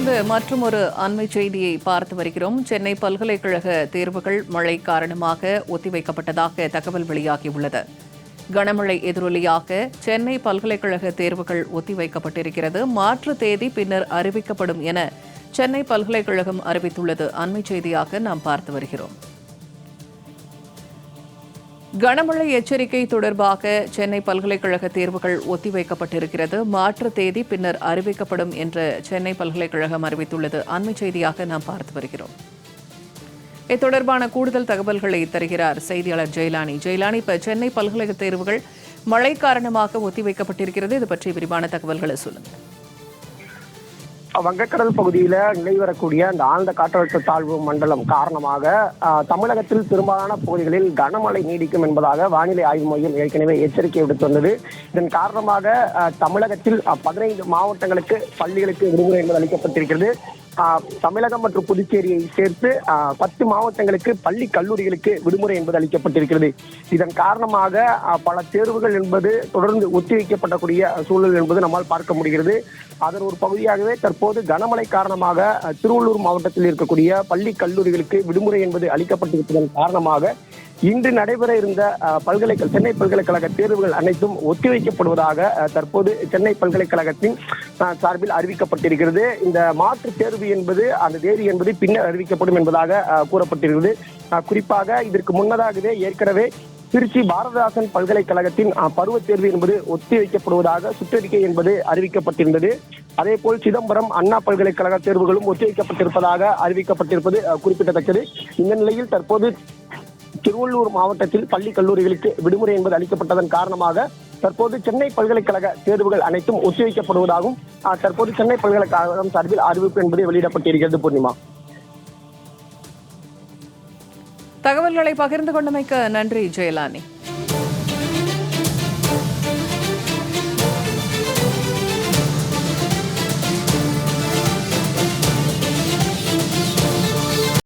தொடர்ந்து மற்றொரு அண்மை செய்தியை பார்த்து வருகிறோம். சென்னை பல்கலைக்கழக தேர்வுகள் மழை காரணமாக ஒத்திவைக்கப்பட்டதாக தகவல் வெளியாகியுள்ளது. கனமழை எதிரொலியாக சென்னை பல்கலைக்கழக தேர்வுகள் ஒத்திவைக்கப்பட்டிருக்கிறது. மாற்று தேதி பின்னர் அறிவிக்கப்படும் என சென்னை பல்கலைக்கழகம் அறிவித்துள்ளது. அண்மை செய்தியாக நாம் பார்த்து வருகிறோம். கனமழை எச்சரிக்கை தொடர்பாக சென்னை பல்கலைக்கழக தேர்வுகள் ஒத்திவைக்கப்பட்டிருக்கிறது. மாற்று தேதி பின்னர் அறிவிக்கப்படும் என்று சென்னை பல்கலைக்கழகம் அறிவித்துள்ளது. அண்மை செய்தியாக நாம் பார்த்து வருகிறோம். இது தொடர்பான கூடுதல் தகவல்களை தருகிறார் செய்தியாளர் ஜெயலானி. ஜெயலானி, இப்ப சென்னை பல்கலைக்கழக தேர்வுகள் மழை காரணமாக ஒத்திவைக்கப்பட்டிருக்கிறது. இது பற்றி விரிவான தகவல்களை சொல்லுங்கள். வங்கக்கடல் பகுதியில நிலை வரக்கூடிய அந்த ஆழ்ந்த காற்றழுத்த தாழ்வு மண்டலம் காரணமாக தமிழகத்தில் பெரும்பாலான பகுதிகளில் கனமழை நீடிக்கும் என்பதாக வானிலை ஆய்வு மையம் ஏற்கனவே எச்சரிக்கை விடுத்துள்ளது. இதன் காரணமாக தமிழகத்தில் 15 மாவட்டங்களுக்கு பள்ளிகளுக்கு விடுமுறை என்பது அளிக்கப்பட்டிருக்கிறது. தமிழகம் மற்றும் புதுச்சேரியை சேர்த்து 10 மாவட்டங்களுக்கு பள்ளி கல்லூரிகளுக்கு விடுமுறை என்பது அளிக்கப்பட்டிருக்கிறது. இதன் காரணமாக பல தேர்வுகள் என்பது தொடர்ந்து ஒத்திவைக்கப்படக்கூடிய சூழல் என்பது நம்மால் பார்க்க முடிகிறது. அதன் ஒரு பகுதியாகவே தற்போது கனமழை காரணமாக திருவள்ளூர் மாவட்டத்தில் இருக்கக்கூடிய பள்ளி கல்லூரிகளுக்கு விடுமுறை என்பது அளிக்கப்பட்டிருப்பதன் காரணமாக இன்று நடைபெற இருந்த சென்னை பல்கலைக்கழக தேர்வுகள் அனைத்தும் ஒத்திவைக்கப்படுவதாக தற்போது சென்னை பல்கலைக்கழகத்தின் சார்பில் அறிவிக்கப்பட்டிருக்கிறது. இந்த மாற்று தேர்வு என்பது அந்த தேதி என்பது பின்னர் அறிவிக்கப்படும் என்பதாக கூறப்பட்டிருக்கிறது. குறிப்பாக இதற்கு முன்னதாகவே ஏற்கனவே திருச்சி பாரதிதாசன் பல்கலைக்கழகத்தின் பருவத் தேர்வு என்பது ஒத்திவைக்கப்படுவதாக சுற்றறிக்கை என்பது அறிவிக்கப்பட்டிருந்தது. அதேபோல் சிதம்பரம் அண்ணா பல்கலைக்கழக தேர்வுகளும் ஒத்திவைக்கப்பட்டிருப்பதாக அறிவிக்கப்பட்டிருப்பது குறிப்பிடத்தக்கது. இந்த நிலையில் தற்போது திருவள்ளூர் மாவட்டத்தில் பள்ளி கல்லூரிகளுக்கு விடுமுறை என்பது அளிக்கப்பட்டதன் காரணமாக தற்போது சென்னை பல்கலைக்கழக தேர்வுகள் அனைத்தும் ஒத்திவைக்கப்படுவதாகவும் தற்போது சென்னை பல்கலைக்கழகம் சார்பில் அறிவிப்பு என்பது வெளியிடப்பட்டிருக்கிறது. பூர்ணிமா, தகவல்களை பகிர்ந்து கொண்டமைக்கு நன்றி ஜெயலானி.